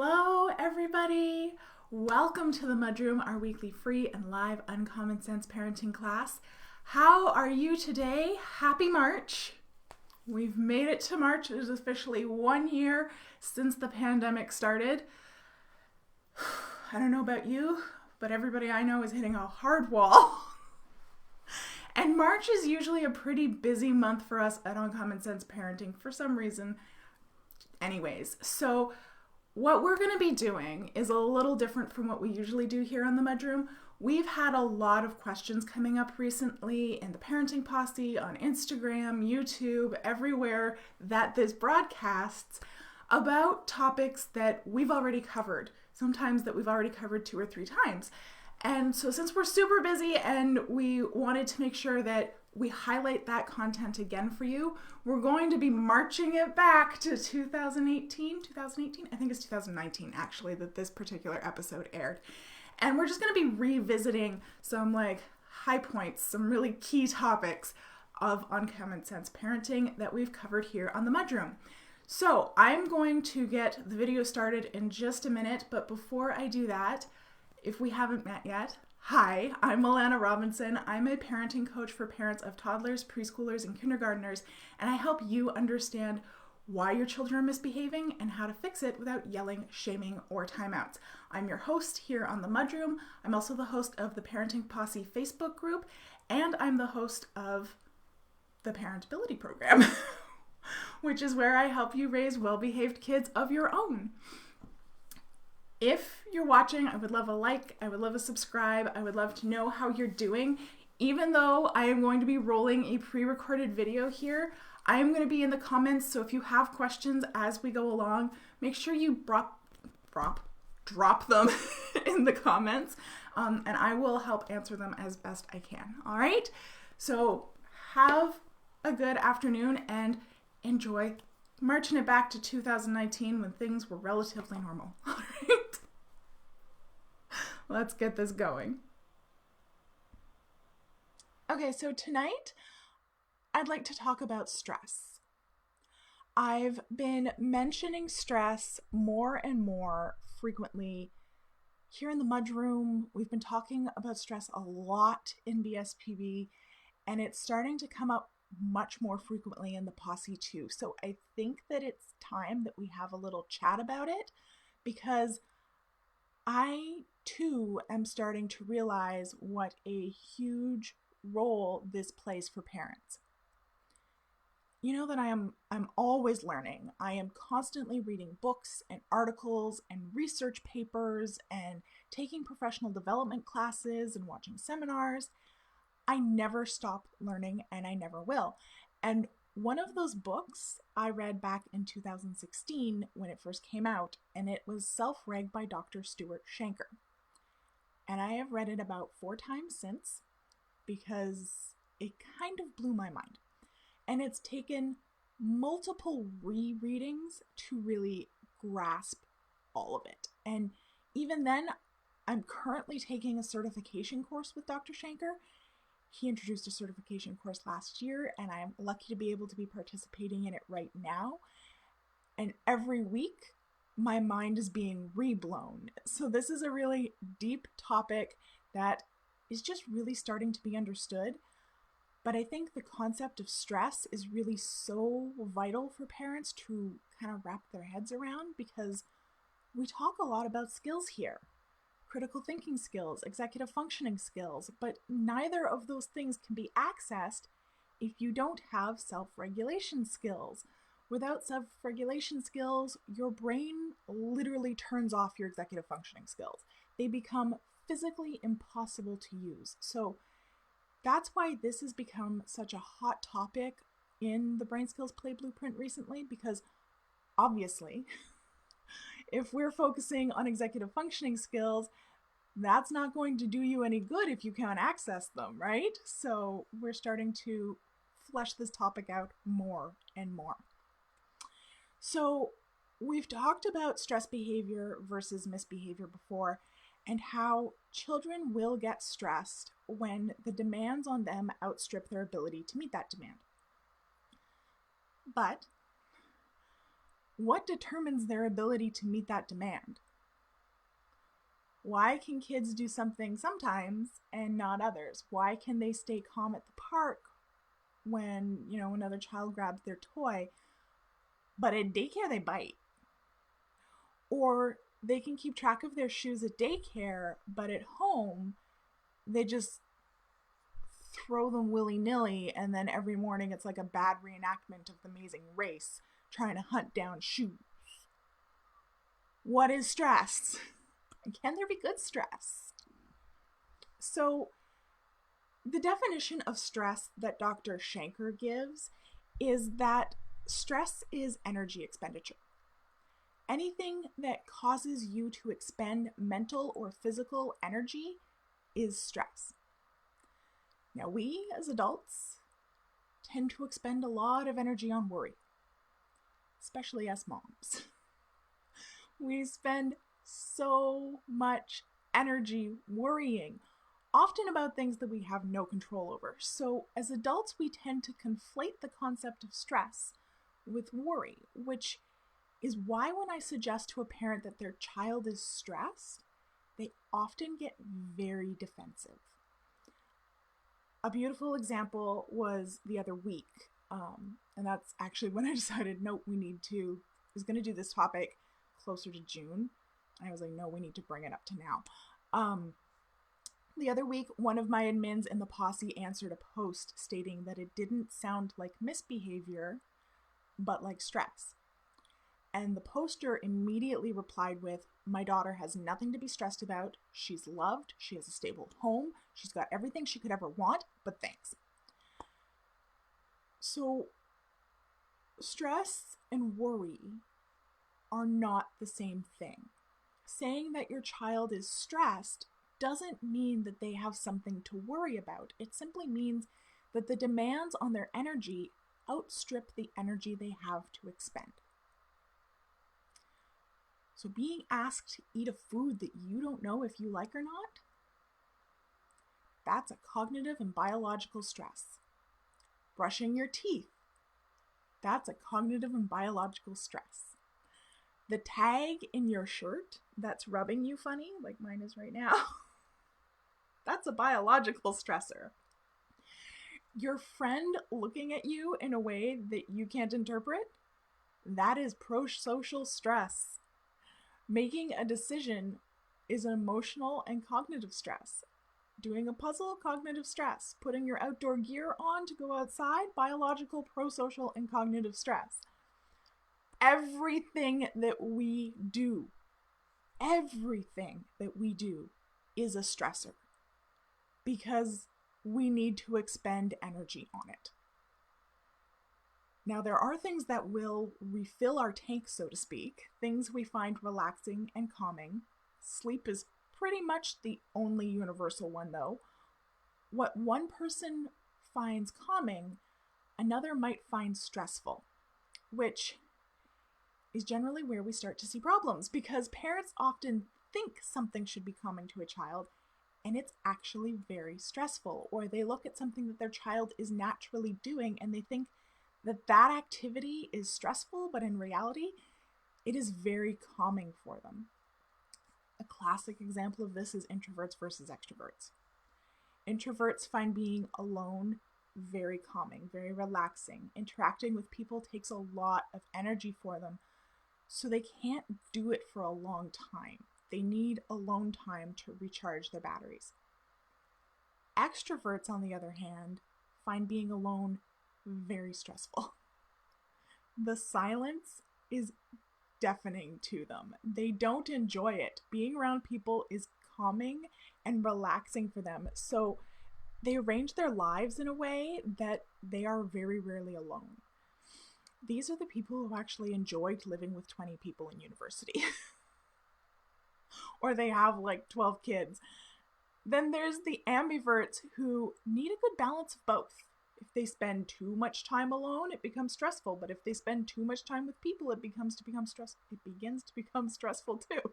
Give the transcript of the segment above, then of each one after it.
Hello, everybody. Welcome to the MudRoom, our weekly free and live uncommon sense parenting class. How are you today? Happy March. We've made it to March. It is officially 1 year since the pandemic started. I don't know about you, but everybody I know is hitting a hard wall. And March is usually a pretty busy month for us at Uncommon Sense Parenting for some reason. Anyways, so what we're going to be doing is a little different from what we usually do here on the MudRoom. We've had a lot of questions coming up recently in the Parenting Posse, on Instagram, YouTube, everywhere that this broadcasts about topics that we've already covered, sometimes that we've already covered 2 or 3 times. And so since we're super busy and we wanted to make sure that we highlight that content again for you, we're going to be marching it back to 2018. I think it's 2019 actually that this particular episode aired. And we're just going to be revisiting some high points, some really key topics of Uncommon Sense Parenting that we've covered here on the MudRoom. So I'm going to get the video started in just a minute, but before I do that, if we haven't met yet, hi, I'm Allana Robinson. I'm a parenting coach for parents of toddlers, preschoolers, and kindergartners, and I help you understand why your children are misbehaving and how to fix it without yelling, shaming, or timeouts. I'm your host here on the MudRoom. I'm also the host of the Parenting Posse Facebook group, and I'm the host of the Parentability program, which is where I help you raise well-behaved kids of your own. If you're watching, I would love a like, I would love a subscribe, I would love to know how you're doing. Even though I am going to be rolling a pre-recorded video here, I am going to be in the comments, so if you have questions as we go along, make sure you drop them in the comments, and I will help answer them as best I can. All right? So have a good afternoon and enjoy marching it back to 2019 when things were relatively normal. All right? Let's get this going. Okay, so tonight I'd like to talk about stress. I've been mentioning stress more and more frequently here in the MudRoom. We've been talking about stress a lot in BSPB, and it's starting to come up much more frequently in the posse too. So I think that it's time that we have a little chat about it, because I too am starting to realize what a huge role this plays for parents. You know that I'm always learning. I am constantly reading books and articles and research papers and taking professional development classes and watching seminars. I never stop learning, and I never will. And one of those books I read back in 2016 when it first came out, and it was Self-Reg by Dr. Stuart Shanker. And I have read it about 4 times since, because it kind of blew my mind. And it's taken multiple rereadings to really grasp all of it. And even then, I'm currently taking a certification course with Dr. Shanker. He introduced a certification course last year, and I'm lucky to be able to be participating in it right now. And every week, my mind is being reblown. So this is a really deep topic that is just really starting to be understood. But I think the concept of stress is really so vital for parents to kind of wrap their heads around, because we talk a lot about skills here. Critical thinking skills, executive functioning skills, but neither of those things can be accessed if you don't have self-regulation skills. Without self-regulation skills, your brain literally turns off your executive functioning skills. They become physically impossible to use. So that's why this has become such a hot topic in the Brain Skills Play Blueprint recently, because obviously, if we're focusing on executive functioning skills, that's not going to do you any good if you can't access them, right? So we're starting to flesh this topic out more and more. So we've talked about stress behavior versus misbehavior before, and how children will get stressed when the demands on them outstrip their ability to meet that demand. But What determines their ability to meet that demand? Why can kids do something sometimes and not others? Why can they stay calm at the park when, another child grabs their toy, but at daycare they bite? Or they can keep track of their shoes at daycare, but at home they just throw them willy-nilly, and then every morning it's like a bad reenactment of the Amazing Race trying to hunt down shoes. What is stress? And can there be good stress? So the definition of stress that Dr. Shanker gives is that stress is energy expenditure. Anything that causes you to expend mental or physical energy is stress. Now, we as adults tend to expend a lot of energy on worry, especially us moms. We spend so much energy worrying, often about things that we have no control over. So as adults, we tend to conflate the concept of stress with worry, which is why when I suggest to a parent that their child is stressed, they often get very defensive. A beautiful example was the other week, and that's actually when I decided, no, I was going to do this topic closer to June. I was like, no, we need to bring it up to now. The other week, one of my admins in the posse answered a post stating that it didn't sound like misbehavior, but like stress. And the poster immediately replied with, my daughter has nothing to be stressed about. She's loved. She has a stable home. She's got everything she could ever want, but thanks. So stress and worry are not the same thing. Saying that your child is stressed doesn't mean that they have something to worry about. It simply means that the demands on their energy outstrip the energy they have to expend. So being asked to eat a food that you don't know if you like or not, that's a cognitive and biological stress. Brushing your teeth, that's a cognitive and biological stress. The tag in your shirt that's rubbing you funny, like mine is right now, that's a biological stressor. Your friend looking at you in a way that you can't interpret, that is pro-social stress. Making a decision is an emotional and cognitive stress. Doing a puzzle, cognitive stress. Putting your outdoor gear on to go outside, biological, pro-social, and cognitive stress. Everything that we do is a stressor because we need to expend energy on it. Now, there are things that will refill our tank, so to speak, things we find relaxing and calming. Sleep is pretty much the only universal one, though. What one person finds calming, another might find stressful, which is generally where we start to see problems, because parents often think something should be calming to a child, and it's actually very stressful. Or they look at something that their child is naturally doing, and they think that activity is stressful, but in reality, it is very calming for them. A classic example of this is introverts versus extroverts. Introverts find being alone very calming, very relaxing. Interacting with people takes a lot of energy for them, so they can't do it for a long time. They need alone time to recharge their batteries. Extroverts, on the other hand, find being alone very stressful. The silence is deafening to them. They don't enjoy it. Being around people is calming and relaxing for them. So they arrange their lives in a way that they are very rarely alone. These are the people who actually enjoyed living with 20 people in university. Or they have like 12 kids. Then there's the ambiverts who need a good balance of both. If they spend too much time alone, it becomes stressful. But if they spend too much time with people, it begins to become stressful too.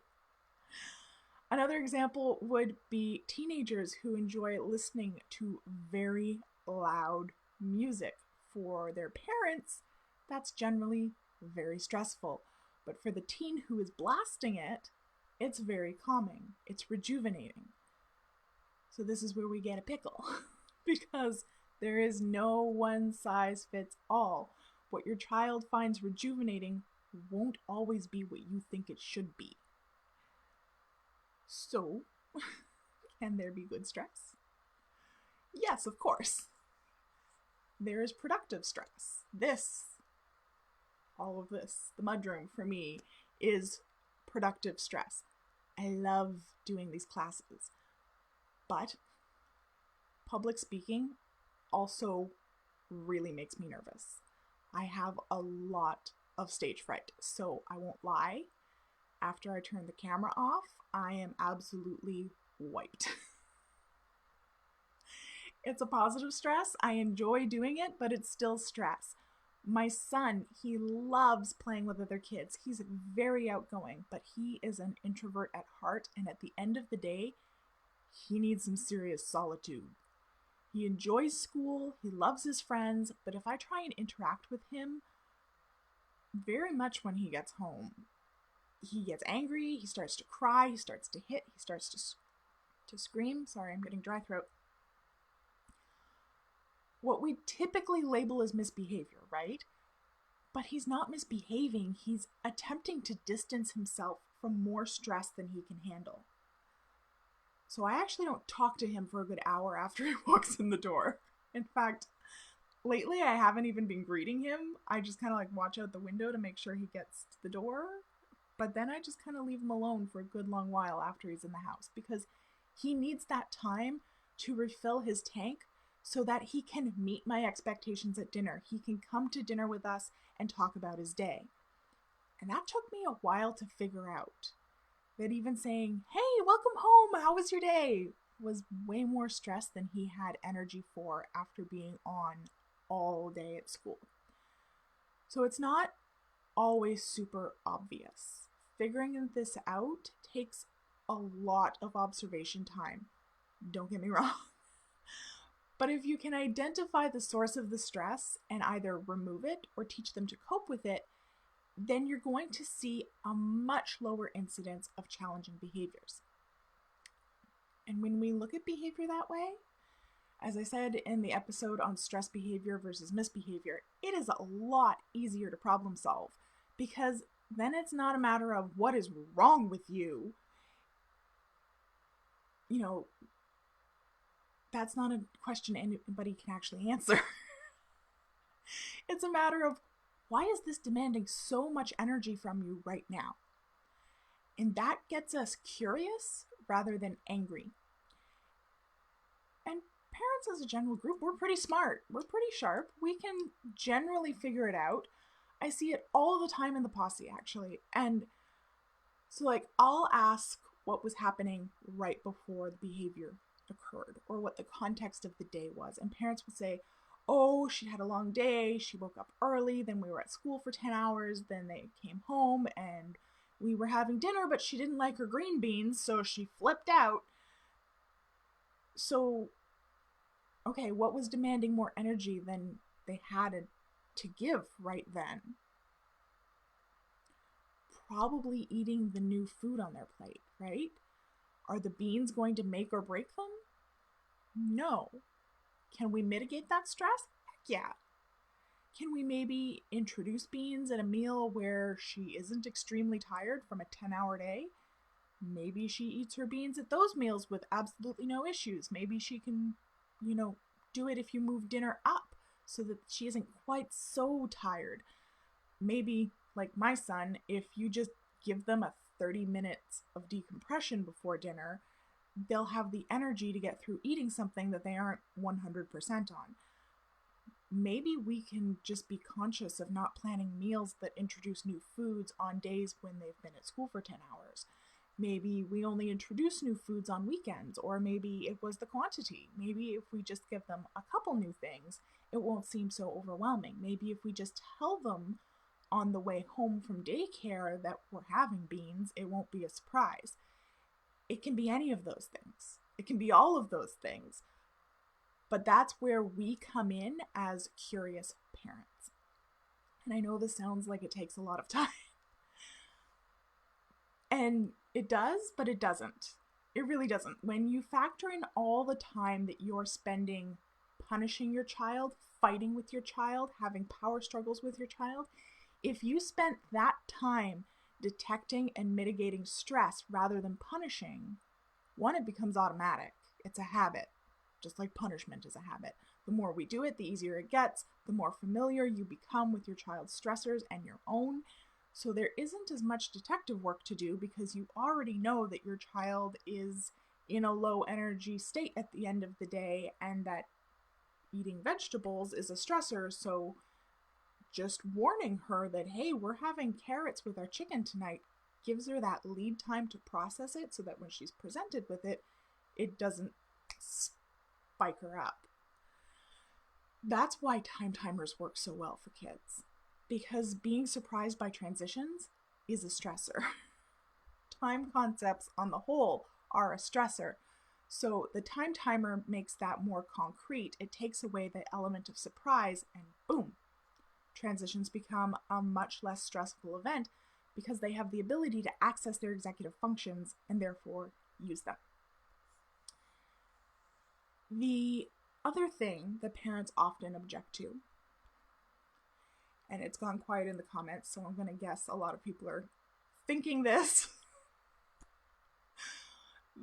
Another example would be teenagers who enjoy listening to very loud music. For their parents, that's generally very stressful. But for the teen who is blasting it, it's very calming. It's rejuvenating. So this is where we get a pickle because there is no one size fits all. What your child finds rejuvenating won't always be what you think it should be. So, can there be good stress? Yes, of course. There is productive stress. All of this, the MudRoom for me is productive stress. I love doing these classes, but public speaking also really makes me nervous. I have a lot of stage fright, so I won't lie. After I turn the camera off, I am absolutely wiped. It's a positive stress. I enjoy doing it, but it's still stress. My son, he loves playing with other kids. He's very outgoing, but he is an introvert at heart, and at the end of the day, he needs some serious solitude. He enjoys school, he loves his friends, but if I try and interact with him, very much when he gets home, he gets angry, he starts to cry, he starts to hit, he starts to scream. Sorry, I'm getting dry throat. What we typically label as misbehavior, right? But he's not misbehaving, he's attempting to distance himself from more stress than he can handle. So I actually don't talk to him for a good hour after he walks in the door. In fact, lately I haven't even been greeting him. I just kind of like watch out the window to make sure he gets to the door. But then I just kind of leave him alone for a good long while after he's in the house because he needs that time to refill his tank so that he can meet my expectations at dinner. He can come to dinner with us and talk about his day. And that took me a while to figure out. That even saying, hey, welcome home, how was your day, was way more stress than he had energy for after being on all day at school. So it's not always super obvious. Figuring this out takes a lot of observation time. Don't get me wrong. But if you can identify the source of the stress and either remove it or teach them to cope with it, then you're going to see a much lower incidence of challenging behaviors. And when we look at behavior that way, as I said in the episode on stress behavior versus misbehavior, it is a lot easier to problem solve because then it's not a matter of what is wrong with you. You know, that's not a question anybody can actually answer. It's a matter of, why is this demanding so much energy from you right now? And that gets us curious rather than angry. And parents as a general group, we're pretty smart. We're pretty sharp. We can generally figure it out. I see it all the time in the posse, actually. And so like, I'll ask what was happening right before the behavior occurred or what the context of the day was. And parents will say, oh, she had a long day, she woke up early, then we were at school for 10 hours, then they came home and we were having dinner, but she didn't like her green beans, so she flipped out. So, okay, what was demanding more energy than they had to give right then? Probably eating the new food on their plate, right? Are the beans going to make or break them? No. Can we mitigate that stress? Heck yeah. Can we maybe introduce beans at a meal where she isn't extremely tired from a 10-hour day? Maybe she eats her beans at those meals with absolutely no issues. Maybe she can, do it if you move dinner up so that she isn't quite so tired. Maybe, like my son, if you just give them a 30 minutes of decompression before dinner, they'll have the energy to get through eating something that they aren't 100% on. Maybe we can just be conscious of not planning meals that introduce new foods on days when they've been at school for 10 hours. Maybe we only introduce new foods on weekends, or maybe it was the quantity. Maybe if we just give them a couple new things, it won't seem so overwhelming. Maybe if we just tell them on the way home from daycare that we're having beans, it won't be a surprise. It can be any of those things. It can be all of those things. But that's where we come in as curious parents. And I know this sounds like it takes a lot of time, And it does, but it doesn't. It really doesn't. When you factor in all the time that you're spending punishing your child, fighting with your child, having power struggles with your child, if you spent that time detecting and mitigating stress rather than punishing, one, it becomes automatic. It's a habit, just like punishment is a habit. The more we do it, the easier it gets, the more familiar you become with your child's stressors and your own. So there isn't as much detective work to do because you already know that your child is in a low energy state at the end of the day and that eating vegetables is a stressor. So just warning her that, hey, we're having carrots with our chicken tonight, gives her that lead time to process it so that when she's presented with it, it doesn't spike her up. That's why time timers work so well for kids, because being surprised by transitions is a stressor. Time concepts on the whole are a stressor. So the time timer makes that more concrete. It takes away the element of surprise and boom, transitions become a much less stressful event because they have the ability to access their executive functions and therefore use them. The other thing that parents often object to, and it's gone quiet in the comments, so I'm going to guess a lot of people are thinking this.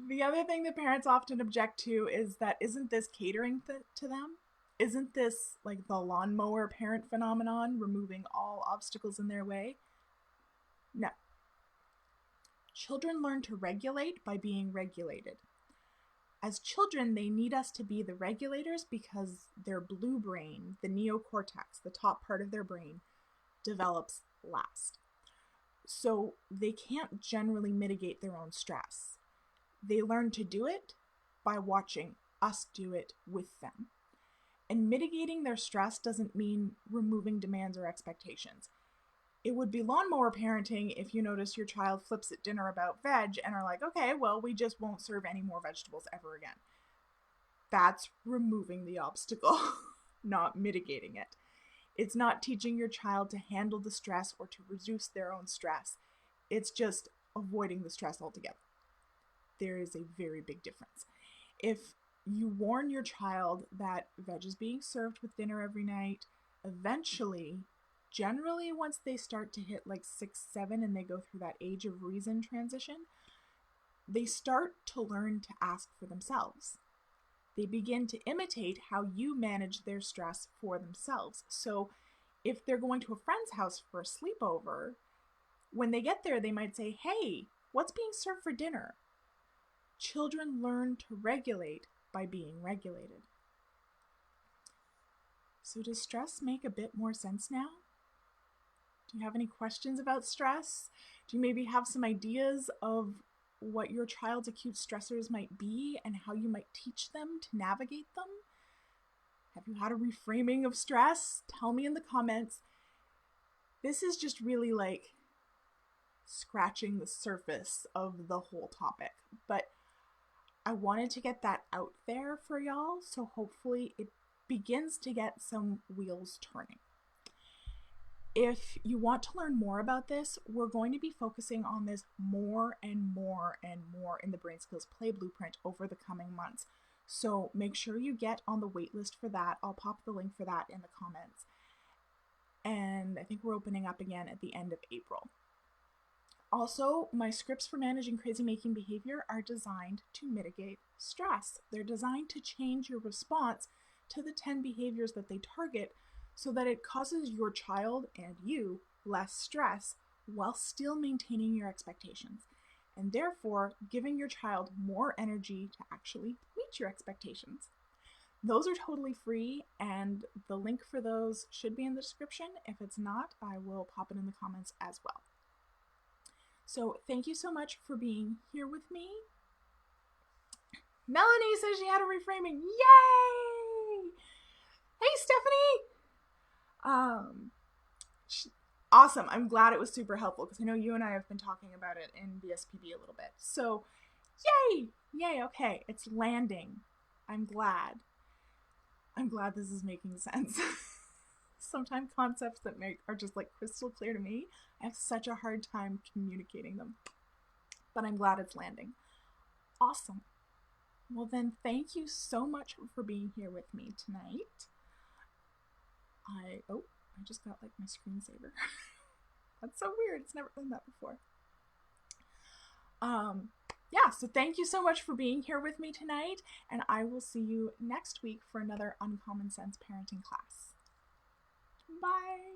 The other thing that parents often object to is that isn't this catering to them? Isn't this like the lawnmower parent phenomenon, removing all obstacles in their way? No. Children learn to regulate by being regulated. As children, they need us to be the regulators because their blue brain, the neocortex, the top part of their brain, develops last. So they can't generally mitigate their own stress. They learn to do it by watching us do it with them. And mitigating their stress doesn't mean removing demands or expectations. It would be lawnmower parenting if you notice your child flips at dinner about veg and are like, okay, well, we just won't serve any more vegetables ever again. That's removing the obstacle, not mitigating it. It's not teaching your child to handle the stress or to reduce their own stress. It's just avoiding the stress altogether. There is a very big difference. If you warn your child that veg is being served with dinner every night, eventually, generally once they start to hit like 6, 7 and they go through that age of reason transition, they start to learn to ask for themselves. They begin to imitate how you manage their stress for themselves. So if they're going to a friend's house for a sleepover, when they get there, they might say, hey, what's being served for dinner? Children learn to regulate by being regulated. So does stress make a bit more sense now? Do you have any questions about stress? Do you maybe have some ideas of what your child's acute stressors might be and how you might teach them to navigate them? Have you had a reframing of stress? Tell me in the comments. This is just really like scratching the surface of the whole topic, but I wanted to get that out there for y'all, so hopefully it begins to get some wheels turning. If you want to learn more about this, we're going to be focusing on this more and more and more in the Brain Skills Play Blueprint over the coming months. So make sure you get on the wait list for that. I'll pop the link for that in the comments. And I think we're opening up again at the end of April. Also, my scripts for Managing Crazy-Making Behaviour are designed to mitigate stress. They're designed to change your response to the 10 behaviors that they target so that it causes your child and you less stress while still maintaining your expectations, and therefore giving your child more energy to actually meet your expectations. Those are totally free, and the link for those should be in the description. If it's not, I will pop it in the comments as well. So thank you so much for being here with me. Melanie says she had a reframing. Yay! Hey, Stephanie! Awesome. I'm glad it was super helpful because I know you and I have been talking about it in BSPB a little bit. So, yay! Yay, okay. It's landing. I'm glad. I'm glad this is making sense. Sometimes concepts that are just like crystal clear to me, I have such a hard time communicating them. but I'm glad it's landing. Awesome. Well then, thank you so much for being here with me tonight. I just got like my screensaver. That's so weird. It's never done that before. Yeah, so thank you so much for being here with me tonight, and I will see you next week for another Uncommon Sense parenting class. Bye.